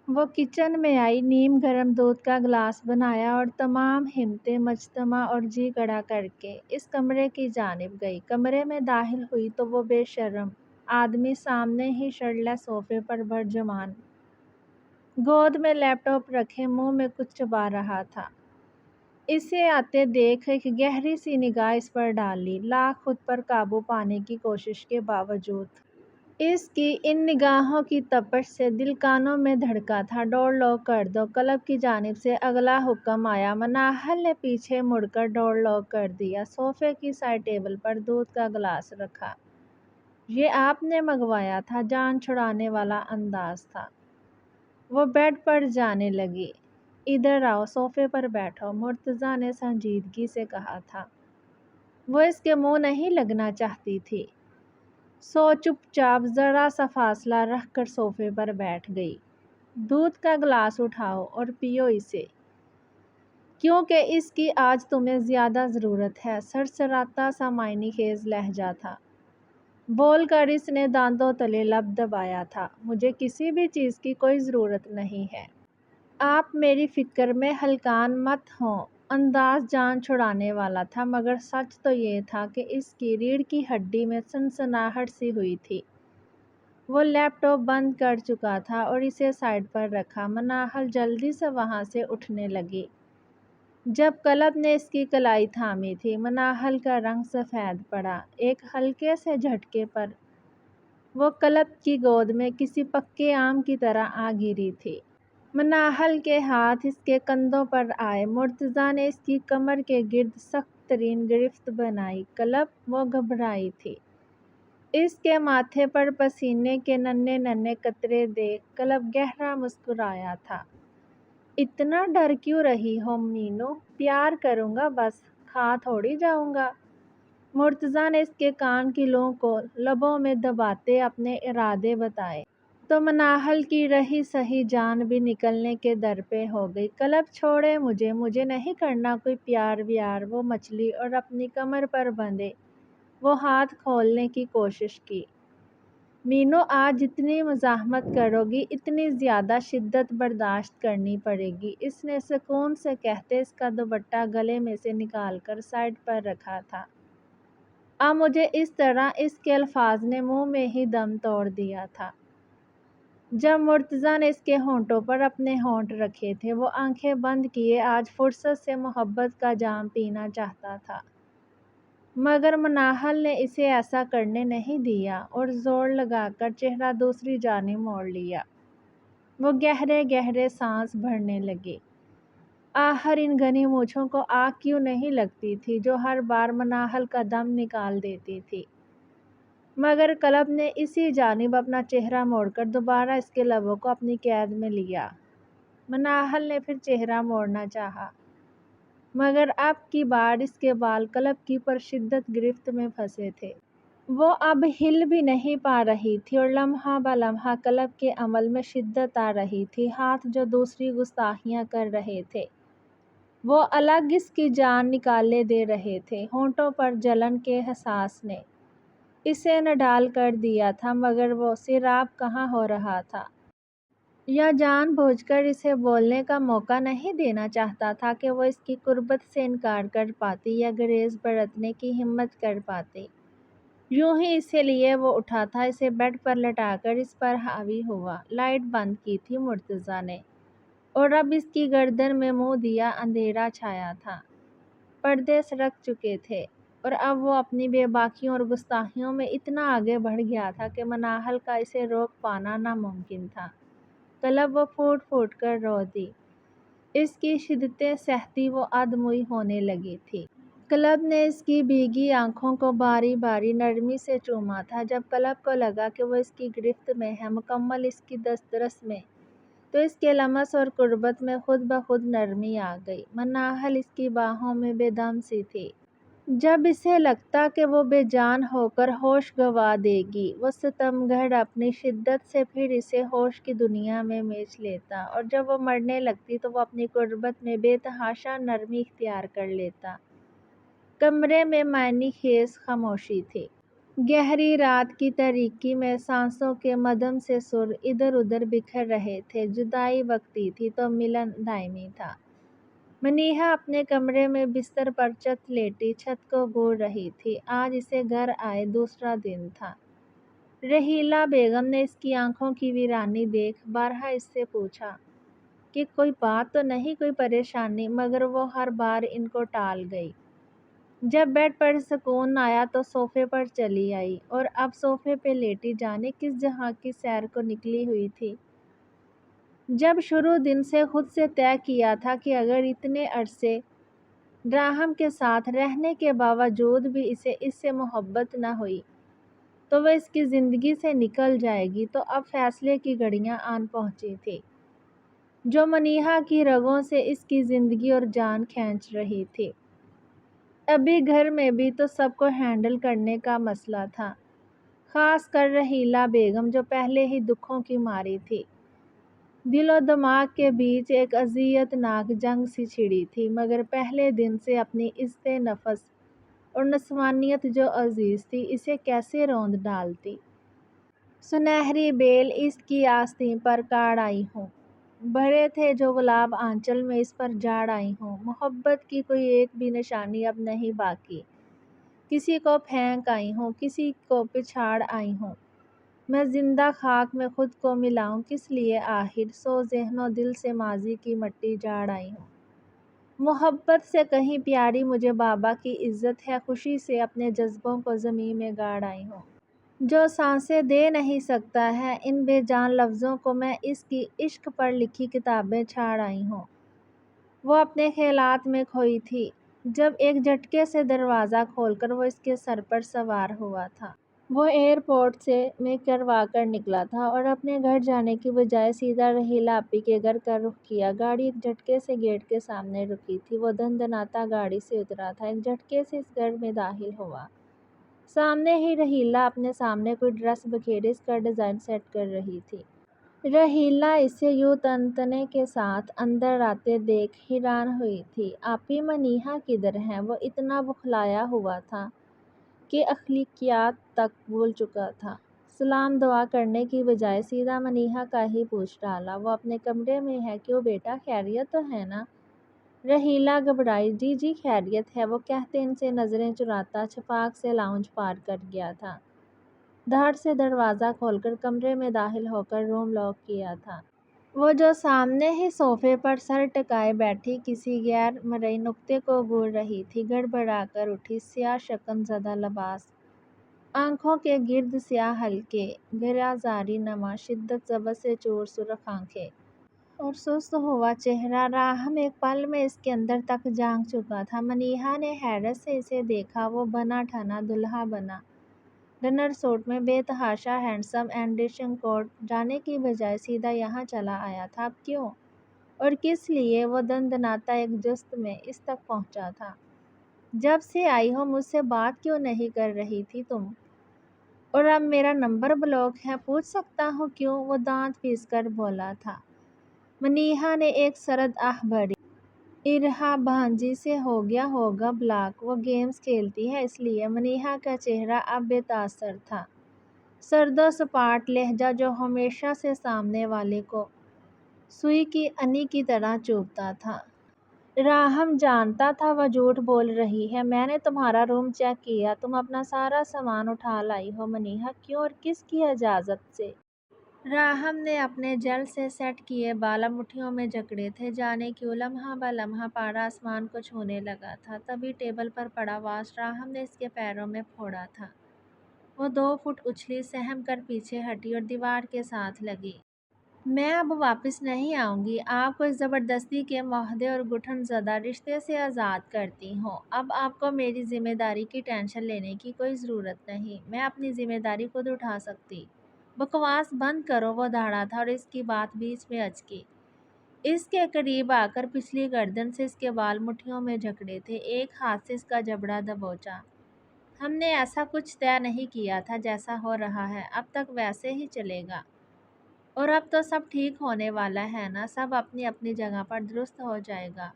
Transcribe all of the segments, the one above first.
وہ کچن میں آئی، نیم گرم دودھ کا گلاس بنایا اور تمام ہمتیں مجتمع اور جی کڑا کر کے اس کمرے کی جانب گئی۔ کمرے میں داخل ہوئی تو وہ بے شرم آدمی سامنے ہی شرلہ صوفے پر برجمان، گود میں لیپ ٹاپ رکھے منہ میں کچھ چبا رہا تھا۔ اسے آتے دیکھ ایک گہری سی نگاہ اس پر ڈالی، لاکھ خود پر قابو پانے کی کوشش کے باوجود۔ اس کی ان نگاہوں کی تپش سے دل کانوں میں دھڑکا تھا۔ ڈور لاک کر دو، کلب کی جانب سے اگلا حکم آیا۔ مناہل نے پیچھے مڑ کر ڈور لاک کر دیا، صوفے کی سائڈ ٹیبل پر دودھ کا گلاس رکھا۔ یہ آپ نے منگوایا تھا، جان چھڑانے والا انداز تھا۔ وہ بیڈ پر جانے لگی۔ ادھر آؤ، صوفے پر بیٹھو، مرتضیٰ نے سنجیدگی سے کہا تھا۔ وہ اس کے منہ نہیں لگنا چاہتی تھی، سو چپ چاپ ذرا سا فاصلہ رکھ کر صوفے پر بیٹھ گئی۔ دودھ کا گلاس اٹھاؤ اور پیو اسے، کیونکہ اس کی آج تمہیں زیادہ ضرورت ہے۔ سرسراتا سا معنی خیز لہجہ تھا، بول کر اس نے دانتوں تلے لب دبایا تھا۔ مجھے کسی بھی چیز کی کوئی ضرورت نہیں ہے۔ آپ میری فکر میں ہلکان مت ہوں۔ انداز جان چھڑانے والا تھا، مگر سچ تو یہ تھا کہ اس کی ریڑھ کی ہڈی میں سنسناہٹ سی ہوئی تھی۔ وہ لیپ ٹاپ بند کر چکا تھا اور اسے سائیڈ پر رکھا۔ مناہل جلدی سے وہاں سے اٹھنے لگی جب کلب نے اس کی کلائی تھامی تھی۔ مناہل کا رنگ سفید پڑا۔ ایک ہلکے سے جھٹکے پر وہ کلب کی گود میں کسی پکے آم کی طرح آ گری تھی۔ مناہل کے ہاتھ اس کے کندھوں پر آئے۔ مرتضیٰ نے اس کی کمر کے گرد سخت ترین گرفت بنائی۔ کلب، وہ گھبرائی تھی۔ اس کے ماتھے پر پسینے کے ننھے ننھے قطرے دیکھ کلب گہرا مسکرایا تھا۔ اتنا ڈر کیوں رہی ہو مینو؟ پیار کروں گا بس، کھا تھوڑی جاؤں گا۔ مرتضیٰ نے اس کے کان کی لو کو لبوں میں دباتے اپنے ارادے بتائے تو مناہل کی رہی سہی جان بھی نکلنے کے در پہ ہو گئی۔ کلب چھوڑے مجھے نہیں کرنا کوئی پیار ویار۔ وہ مچلی اور اپنی کمر پر بندھے وہ ہاتھ کھولنے کی کوشش کی۔ مینو، آج جتنی مزاحمت کرو گی اتنی زیادہ شدت برداشت کرنی پڑے گی، اس نے سکون سے کہتے اس کا دوپٹہ گلے میں سے نکال کر سائیڈ پر رکھا تھا۔ اب مجھے اس طرح اس کے الفاظ نے منہ میں ہی دم توڑ دیا تھا۔ جب مرتضیٰ نے اس کے ہونٹوں پر اپنے ہونٹ رکھے تھے، وہ آنکھیں بند کیے آج فرصت سے محبت کا جام پینا چاہتا تھا، مگر مناہل نے اسے ایسا کرنے نہیں دیا اور زور لگا کر چہرہ دوسری جانب موڑ لیا۔ وہ گہرے گہرے سانس بھرنے لگی۔ آخر ان گھنی مونچھوں کو آگ کیوں نہیں لگتی تھی جو ہر بار مناہل کا دم نکال دیتی تھی؟ مگر کلب نے اسی جانب اپنا چہرہ موڑ کر دوبارہ اس کے لبوں کو اپنی قید میں لیا۔ مناہل نے پھر چہرہ موڑنا چاہا، مگر اب کی بار اس کے بال کلب کی پرشدت گرفت میں پھنسے تھے۔ وہ اب ہل بھی نہیں پا رہی تھی اور لمحہ بہ لمحہ کلب کے عمل میں شدت آ رہی تھی۔ ہاتھ جو دوسری گستاخیاں کر رہے تھے وہ الگ اس کی جان نکالے دے رہے تھے۔ ہونٹوں پر جلن کے احساس نے اسے نڈال کر دیا تھا، مگر وہ سیراب کہاں ہو رہا تھا؟ یا جان بوجھ کر اسے بولنے کا موقع نہیں دینا چاہتا تھا کہ وہ اس کی قربت سے انکار کر پاتی یا گریز برتنے کی ہمت کر پاتی؟ یوں ہی اسے لیے وہ اٹھا تھا، اسے بیڈ پر لٹا کر اس پر حاوی ہوا۔ لائٹ بند کی تھی مرتضیٰ نے اور اب اس کی گردن میں منہ دیا اندھیرا چھایا تھا۔ پردے سرک چکے تھے اور اب وہ اپنی بے باکیوں اور گستاخیوں میں اتنا آگے بڑھ گیا تھا کہ مناہل کا اسے روک پانا ناممکن تھا۔ کلب، وہ پھوٹ پھوٹ کر رو دی۔ اس کی شدتیں سہتی وہ ادموئی ہونے لگی تھی۔ کلب نے اس کی بھیگی آنکھوں کو باری باری نرمی سے چوما تھا۔ جب کلب کو لگا کہ وہ اس کی گرفت میں ہے، مکمل اس کی دسترس میں، تو اس کے لمس اور قربت میں خود بخود نرمی آ گئی۔ مناہل اس کی باہوں میں بے دم سی تھی۔ جب اسے لگتا کہ وہ بے جان ہو کر ہوش گنوا دے گی، وہ ستمگھر اپنی شدت سے پھر اسے ہوش کی دنیا میں میچ لیتا، اور جب وہ مرنے لگتی تو وہ اپنی قربت میں بے تحاشا نرمی اختیار کر لیتا۔ کمرے میں معنی خیز خاموشی تھی۔ گہری رات کی تاریکی میں سانسوں کے مدھم سے سر ادھر ادھر بکھر رہے تھے۔ جدائی وقتی تھی تو ملن دائمی تھا۔ منیہا اپنے کمرے میں بستر پر چت لیٹی چھت کو گھور رہی تھی۔ آج اسے گھر آئے دوسرا دن تھا۔ رحیلہ بیگم نے اس کی آنکھوں کی ویرانی دیکھ بارہا اس سے پوچھا کہ کوئی بات تو نہیں، کوئی پریشانی، مگر وہ ہر بار ان کو ٹال گئی۔ جب بیڈ پر سکون آیا تو صوفے پر چلی آئی، اور اب صوفے پہ لیٹی جانے کس جہاں کی سیر کو نکلی ہوئی تھی۔ جب شروع دن سے خود سے طے کیا تھا کہ اگر اتنے عرصے راہم کے ساتھ رہنے کے باوجود بھی اسے اس سے محبت نہ ہوئی تو وہ اس کی زندگی سے نکل جائے گی، تو اب فیصلے کی گھڑیاں آن پہنچی تھی جو منیہا کی رگوں سے اس کی زندگی اور جان کھینچ رہی تھی۔ ابھی گھر میں بھی تو سب کو ہینڈل کرنے کا مسئلہ تھا، خاص کر رحیلہ بیگم جو پہلے ہی دکھوں کی ماری تھی۔ دل و دماغ کے بیچ ایک اذیت ناک جنگ سی چھڑی تھی، مگر پہلے دن سے اپنی عزت نفس اور نسوانیت جو عزیز تھی اسے کیسے روند ڈالتی۔ سنہری بیل اس کی آستین پر کاڑ آئی ہوں، بھرے تھے جو گلاب آنچل میں اس پر جاڑ آئی ہوں۔ محبت کی کوئی ایک بھی نشانی اب نہیں باقی، کسی کو پھینک آئی ہوں، کسی کو پچھاڑ آئی ہوں۔ میں زندہ خاک میں خود کو ملاؤں کس لیے آخر، سو ذہن و دل سے ماضی کی مٹی جاڑ آئی ہوں۔ محبت سے کہیں پیاری مجھے بابا کی عزت ہے، خوشی سے اپنے جذبوں کو زمین میں گاڑ آئی ہوں۔ جو سانسیں دے نہیں سکتا ہے ان بے جان لفظوں کو، میں اس کی عشق پر لکھی کتابیں چھاڑ آئی ہوں۔ وہ اپنے خیالات میں کھوئی تھی جب ایک جھٹکے سے دروازہ کھول کر وہ اس کے سر پر سوار ہوا تھا۔ وہ ایئرپورٹ سے میں کروا کر نکلا تھا اور اپنے گھر جانے کی بجائے سیدھا رحیلہ آپی کے گھر کا رخ کیا۔ گاڑی ایک جھٹکے سے گیٹ کے سامنے رکی تھی۔ وہ دھندناتا گاڑی سے اترا تھا، ایک جھٹکے سے اس گھر میں داخل ہوا۔ سامنے ہی رحیلہ اپنے سامنے کوئی ڈریس بکھیرے اس کا ڈیزائن سیٹ کر رہی تھی۔ رحیلہ اسے یوں تنتنے کے ساتھ اندر آتے دیکھ حیران ہوئی تھی۔ آپی منیہا کدھر ہیں؟ وہ اتنا بوکھلایا ہوا تھا کہ اخلاقیات تک بھول چکا تھا۔ سلام دعا کرنے کی بجائے سیدھا منیہا کا ہی پوچھ ڈالا۔ وہ اپنے کمرے میں ہے۔ کیوں بیٹا، خیریت تو ہے نا؟ رحیلہ گھبرائی۔ جی جی خیریت ہے، وہ کہتے ان سے نظریں چراتا چھپاک سے لاؤنج پار کر گیا تھا۔ دھڑ سے دروازہ کھول کر کمرے میں داخل ہو کر روم لاک کیا تھا۔ وہ جو سامنے ہی صوفے پر سر ٹکائے بیٹھی کسی غیر مرئی نکتے کو گھور رہی تھی، گڑبڑا کر اٹھی۔ سیاہ شکن زدہ لباس، آنکھوں کے گرد سیاہ حلقے، گرہ زاری نما شدت ضبط سے چور سرخ آنکھیں اور سست ہوا چہرہ۔ راہم ایک پل میں اس کے اندر تک جھانک چکا تھا۔ منیہا نے حیرت سے اسے دیکھا۔ وہ بنا ٹھنا دلہا بنا ڈنر سوٹ میں بے تحاشا ہینڈسم اینڈ ڈیشنگ کوٹ جانے کی بجائے سیدھا یہاں چلا آیا تھا۔ اب کیوں اور کس لیے؟ وہ دندناتا ایک جست میں اس تک پہنچا تھا۔ جب سے آئی ہو مجھ سے بات کیوں نہیں کر رہی تھی تم؟ اور اب میرا نمبر بلاک ہے، پوچھ سکتا ہوں کیوں؟ وہ دانت پیس کر بولا تھا۔ منیہا نے ایک سرد آہ بھری۔ ارہا بھانجی سے ہو گیا ہوگا بلاک، وہ گیمز کھیلتی ہے اس لیے۔ منیہا کا چہرہ اب بے تاثر تھا، سرد و سپاٹ لہجہ جو ہمیشہ سے سامنے والے کو سوئی کی انی کی طرح چبھتا تھا۔ راہم جانتا تھا وہ جھوٹ بول رہی ہے۔ میں نے تمہارا روم چیک کیا، تم اپنا سارا سامان اٹھا لائی ہو۔ منیہا کیوں اور کس کی اجازت سے؟ راہم نے اپنے جیل سے سیٹ کیے بال اب مٹھیوں میں جکڑے تھے۔ جانے کیوں لمحہ بہ لمحہ پارا آسمان کو چھونے لگا تھا۔ تبھی ٹیبل پر پڑا واچ راہم نے اس کے پیروں میں پھوڑا تھا۔ وہ 2 فٹ اچھلی، سہم کر پیچھے ہٹی اور دیوار کے ساتھ لگی۔ میں اب واپس نہیں آؤں گی، آپ کو اس زبردستی کے معاہدے اور گٹھن زدہ رشتے سے آزاد کرتی ہوں۔ اب آپ کو میری ذمہ داری کی ٹینشن لینے کی کوئی ضرورت نہیں، میں اپنی ذمہ داری خود اٹھا سکتی۔ بکواس بند کرو، وہ دھاڑا تھا اور اس کی بات بیچ میں اچکی۔ اس کے قریب آ کر پچھلی گردن سے اس کے بال مٹھیوں میں جکڑے تھے، ایک ہاتھ سے اس کا جبڑا دبوچا۔ ہم نے ایسا کچھ طے نہیں کیا تھا، جیسا ہو رہا ہے اب تک ویسے ہی چلے گا۔ اور اب تو سب ٹھیک ہونے والا ہے نا، سب اپنی اپنی جگہ پر درست ہو جائے گا۔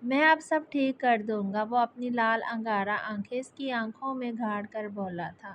میں اب سب ٹھیک کر دوں گا، وہ اپنی لال انگارہ آنکھیں اس کی آنکھوں میں گاڑ کر بولا تھا۔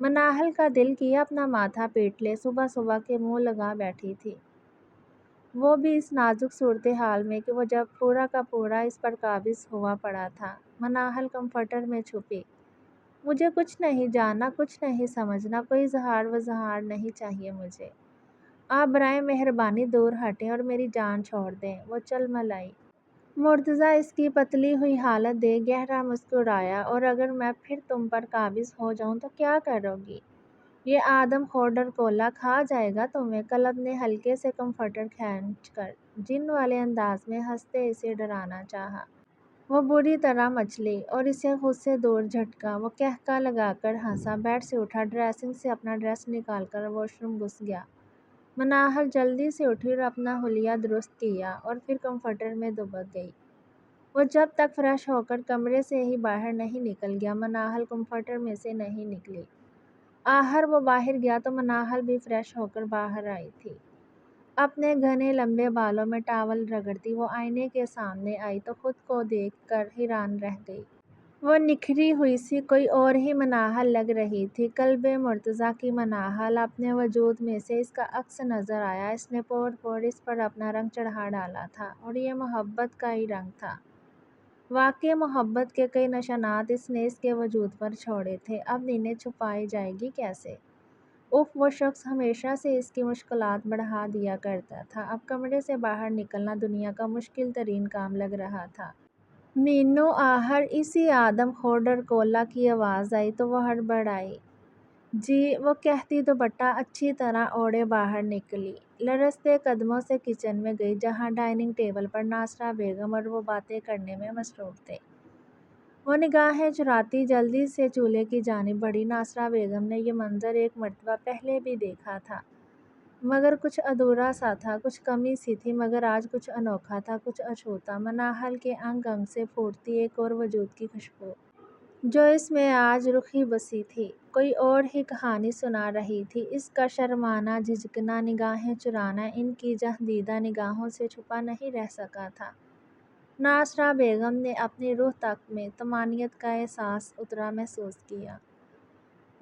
مناہل کا دل کیا اپنا ماتھا پیٹ لے، صبح صبح کے منہ لگا بیٹھی تھی، وہ بھی اس نازک صورتحال میں کہ وہ جب پورا کا پورا اس پر قابض ہوا پڑا تھا۔ مناہل کمفرٹر میں چھپی۔ مجھے کچھ نہیں جاننا، کچھ نہیں سمجھنا، کوئی اظہار وضاحت نہیں چاہیے مجھے۔ آپ برائے مہربانی دور ہٹیں اور میری جان چھوڑ دیں، وہ چل ملائی۔ مرتضیٰ اس کی پتلی ہوئی حالت دیکھ گہرا مسکرایا۔ اور اگر میں پھر تم پر قابض ہو جاؤں تو کیا کرو گی؟ یہ آدم خور ڈرکولا کھا جائے گا تمہیں۔ کلب نے ہلکے سے کمفرٹر کھینچ کر جن والے انداز میں ہنستے اسے ڈرانا چاہا۔ وہ بری طرح مچلی اور اسے خود سے دور جھٹکا۔ وہ قہقہ لگا کر ہنسا، بیڈ سے اٹھا، ڈریسنگ سے اپنا ڈریس نکال کر واش روم گھس گیا۔ مناہل جلدی سے اٹھی اور اپنا حلیہ درست کیا اور پھر کمفرٹر میں دبک گئی۔ وہ جب تک فریش ہو کر کمرے سے ہی باہر نہیں نکل گیا، مناہل کمفرٹر میں سے نہیں نکلی۔ آخر وہ باہر گیا تو مناہل بھی فریش ہو کر باہر آئی تھی۔ اپنے گھنے لمبے بالوں میں ٹاول رگڑتی وہ آئینے کے سامنے آئی تو خود کو دیکھ کر حیران رہ گئی۔ وہ نکھری ہوئی سی کوئی اور ہی مناہل لگ رہی تھی۔ قلب مرتضیٰ کی مناہل، اپنے وجود میں سے اس کا عکس نظر آیا۔ اس نے پور پور اس پر اپنا رنگ چڑھا ڈالا تھا اور یہ محبت کا ہی رنگ تھا۔ واقعی محبت کے کئی نشانات اس نے اس کے وجود پر چھوڑے تھے، اب انہیں چھپائی جائے گی کیسے؟ اف، وہ شخص ہمیشہ سے اس کی مشکلات بڑھا دیا کرتا تھا۔ اب کمرے سے باہر نکلنا دنیا کا مشکل ترین کام لگ رہا تھا۔ مینو، آخر اسی آدم خور ڈرکولا کی آواز آئی تو وہ ہڑبڑائی۔ جی، وہ کہتی دوپٹہ اچھی طرح اوڑھے باہر نکلی۔ لرزتے قدموں سے کچن میں گئی جہاں ڈائننگ ٹیبل پر ناصرہ بیگم اور وہ باتیں کرنے میں مصروف تھے۔ وہ نگاہیں چراتی جلدی سے چولہے کی جانب بڑھی۔ ناصرہ بیگم نے یہ منظر ایک مرتبہ پہلے بھی دیکھا تھا مگر کچھ ادھورا سا تھا، کچھ کمی سی تھی، مگر آج کچھ انوکھا تھا، کچھ اچھوتا۔ مناہل کے انگ انگ سے پھوٹتی ایک اور وجود کی خوشبو جو اس میں آج رخی بسی تھی، کوئی اور ہی کہانی سنا رہی تھی۔ اس کا شرمانا، جھجکنا، نگاہیں چرانا ان کی جہاندیدہ نگاہوں سے چھپا نہیں رہ سکا تھا۔ ناصرہ بیگم نے اپنی روح تک میں طمانینت کا احساس اترا محسوس کیا۔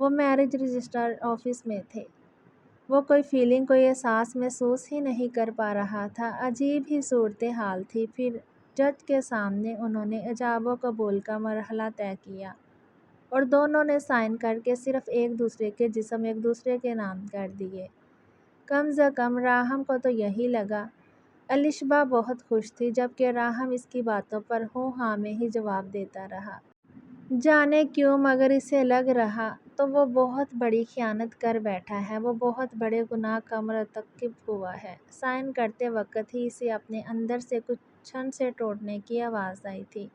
وہ میرج رجسٹر آفس میں تھے۔ وہ کوئی فیلنگ، کوئی احساس محسوس ہی نہیں کر پا رہا تھا۔ عجیب ہی صورتحال تھی۔ پھر جج کے سامنے انہوں نے ایجاب و قبول کا مرحلہ طے کیا اور دونوں نے سائن کر کے صرف ایک دوسرے کے جسم ایک دوسرے کے نام کر دیے۔ کم از کم راہم کو تو یہی لگا۔ الشبہ بہت خوش تھی جبکہ راہم اس کی باتوں پر ہوں ہاں میں ہی جواب دیتا رہا۔ جانے کیوں مگر اسے لگ رہا تو وہ بہت بڑی خیانت کر بیٹھا ہے، وہ بہت بڑے گناہ کا مرتکب ہوا ہے۔ سائن کرتے وقت ہی اسے اپنے اندر سے کچھ چھن سے ٹوٹنے کی آواز آئی تھی۔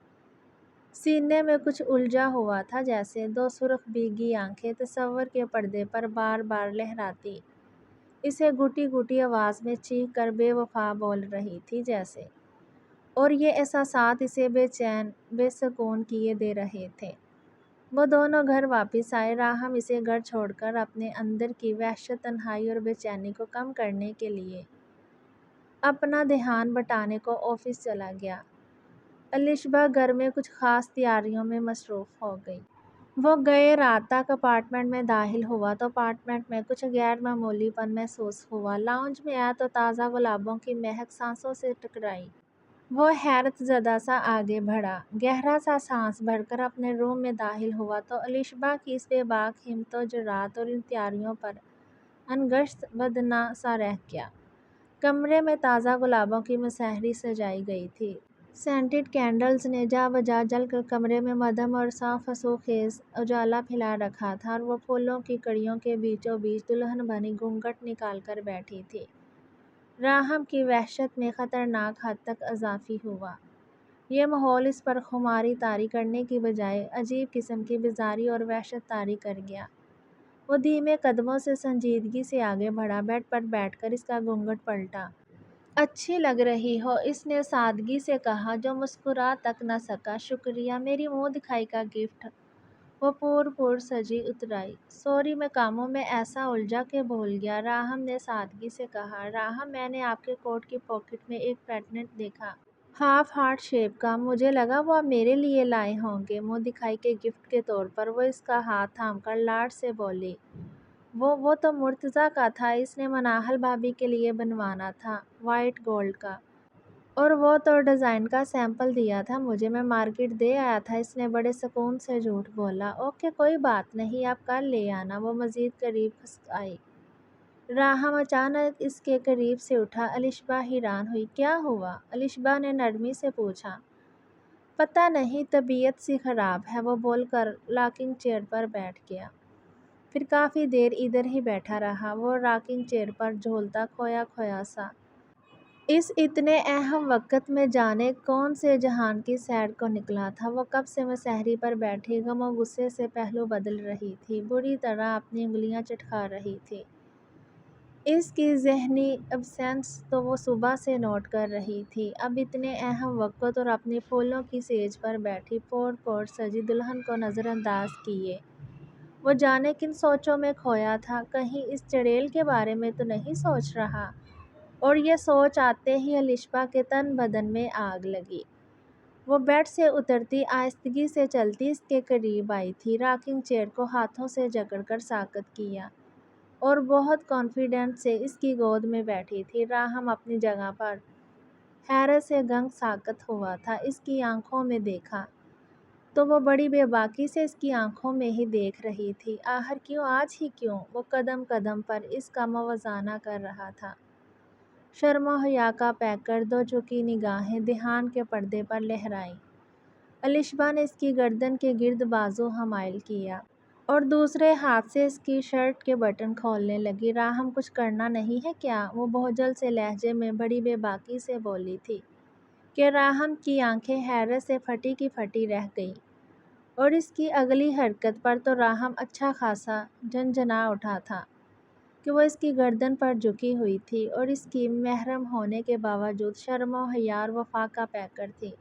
سینے میں کچھ الجھا ہوا تھا، جیسے دو سرخ بھیگی آنکھیں تصور کے پردے پر بار بار لہراتی اسے گھٹی گھٹی آواز میں چیخ کر بے وفا بول رہی تھی جیسے، اور یہ احساسات اسے بے چین بے سکون کیے دے رہے تھے۔ وہ دونوں گھر واپس آئے۔ راہم اسے گھر چھوڑ کر اپنے اندر کی وحشت، تنہائی اور بے چینی کو کم کرنے کے لیے اپنا دھیان بٹانے کو آفس چلا گیا۔ الشبہ گھر میں کچھ خاص تیاریوں میں مصروف ہو گئی۔ وہ گئے رات تک اپارٹمنٹ میں داخل ہوا تو اپارٹمنٹ میں کچھ غیر معمولی پن محسوس ہوا۔ لاؤنج میں آیا تو تازہ گلابوں کی مہک سانسوں سے ٹکرائی۔ وہ حیرت زدہ سا آگے بڑھا، گہرا سا سانس بھر کر اپنے روم میں داخل ہوا تو الشبہ کی اس بے باک ہمت و جرأت اور ان تیاریوں پر انگشت بدنہ سا رہ گیا۔ کمرے میں تازہ گلابوں کی مسحری سجائی گئی تھی۔ سینٹڈ کینڈلز نے جا بجا جل کر کمرے میں مدھم اور صاف حسو خیز اجالا پھیلا رکھا تھا اور وہ پھولوں کی کڑیوں کے بیچوں بیچ دلہن بنی گھونگھٹ نکال کر بیٹھی تھی۔ راہم کی وحشت میں خطرناک حد تک اضافہ ہوا۔ یہ ماحول اس پر خماری طاری کرنے کی بجائے عجیب قسم کی بیزاری اور وحشت طاری کر گیا۔ وہ دھیمے قدموں سے سنجیدگی سے آگے بڑھا، بیڈ پر بیٹھ کر اس کا گھونگھٹ پلٹا۔ اچھی لگ رہی ہو، اس نے سادگی سے کہا جو مسکرا تک نہ سکا۔ شکریہ، میری منہ دکھائی کا گفٹ، وہ پور پور سجی اترائی۔ سوری، میں کاموں میں ایسا الجھا کہ بھول گیا، راہم نے سادگی سے کہا۔ راہم، میں نے آپ کے کوٹ کی پاکٹ میں ایک پینڈنٹ دیکھا۔ ہاف ہارٹ شیپ کا۔ مجھے لگا وہ اب میرے لیے لائے ہوں گے، منہ دکھائی کے گفٹ کے طور پر۔ وہ اس کا ہاتھ تھام کر لاڈ سے بولی، وہ تو مرتضیٰ کا تھا، اس نے مناہل بھابی کے لیے بنوانا تھا، وائٹ گولڈ کا۔ اور وہ تو ڈیزائن کا سیمپل دیا تھا مجھے، میں مارکیٹ دے آیا تھا۔ اس نے بڑے سکون سے جھوٹ بولا۔ اوکے کوئی بات نہیں، آپ کل لے آنا۔ وہ مزید قریب کھسک آئی۔ راہم اچانک اس کے قریب سے اٹھا۔ الشبہ حیران ہوئی۔ کیا ہوا؟ الشبہ نے نرمی سے پوچھا۔ پتہ نہیں، طبیعت سی خراب ہے، وہ بول کر لاکنگ چیئر پر بیٹھ گیا۔ پھر کافی دیر ادھر ہی بیٹھا رہا، وہ راکنگ چیئر پر جھولتا کھویا کھویا سا۔ اس اتنے اہم وقت میں جانے کون سے جہان کی سیر کو نکلا تھا۔ وہ کب سے مسحری پر بیٹھی غم و غصے سے پہلو بدل رہی تھی، بری طرح اپنی انگلیاں چٹکا رہی تھی۔ اس کی ذہنی ایبسینس تو وہ صبح سے نوٹ کر رہی تھی۔ اب اتنے اہم وقت اور اپنی پھولوں کی سیج پر بیٹھی پور پور سجی دلہن کو نظر انداز کیے وہ جانے کن سوچوں میں کھویا تھا۔ کہیں اس چڑیل کے بارے میں تو نہیں سوچ رہا؟ اور یہ سوچ آتے ہی الشبہ کے تن بدن میں آگ لگی۔ وہ بیڈ سے اترتی آہستگی سے چلتی اس کے قریب آئی تھی، راکنگ چیئر کو ہاتھوں سے جکڑ کر ساکت کیا اور بہت کانفیڈنس سے اس کی گود میں بیٹھی تھی۔ راہم اپنی جگہ پر حیرت سے گنگ ساکت ہوا تھا۔ اس کی آنکھوں میں دیکھا تو وہ بڑی بے باکی سے اس کی آنکھوں میں ہی دیکھ رہی تھی۔ آخر کیوں، آج ہی کیوں؟ وہ قدم قدم پر اس کا موازنہ کر رہا تھا۔ شرم و حیا کا پیکر، دو جھکی نگاہیں دھیان کے پردے پر لہرائیں۔ الشبہ نے اس کی گردن کے گرد بازو حمائل کیا اور دوسرے ہاتھ سے اس کی شرٹ کے بٹن کھولنے لگی۔ راہم کچھ کرنا نہیں ہے کیا؟ وہ بہجل سے لہجے میں بڑی بے باکی سے بولی تھی کہ راہم کی آنکھیں حیرت سے پھٹی کی پھٹی رہ گئیں اور اس کی اگلی حرکت پر تو راہم اچھا خاصا جھنجھنا اٹھا تھا کہ وہ اس کی گردن پر جھکی ہوئی تھی اور اس کی محرم ہونے کے باوجود شرم و حیا اور وفا کا پیکر تھی،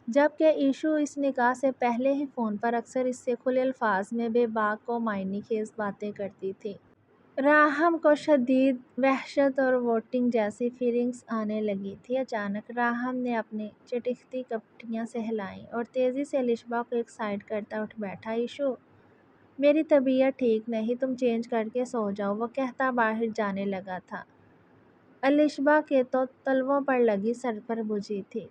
جبکہ ایشو اس نکاح سے پہلے ہی فون پر اکثر اس سے کھلے الفاظ میں بے باک و معنی خیز باتیں کرتی تھی۔ راہم کو شدید وحشت اور ووٹنگ جیسی فیلنگز آنے لگی تھی۔ اچانک راہم نے اپنی چٹکتی کپڑیاں سہلائیں اور تیزی سے الشبہ کو ایک سائیڈ کرتا اٹھ بیٹھا۔ ایشو، میری طبیعت ٹھیک نہیں، تم چینج کر کے سو جاؤ، وہ کہتا باہر جانے لگا تھا۔ الشبہ کے تو تلووں پر لگی سر پر بجھی تھی۔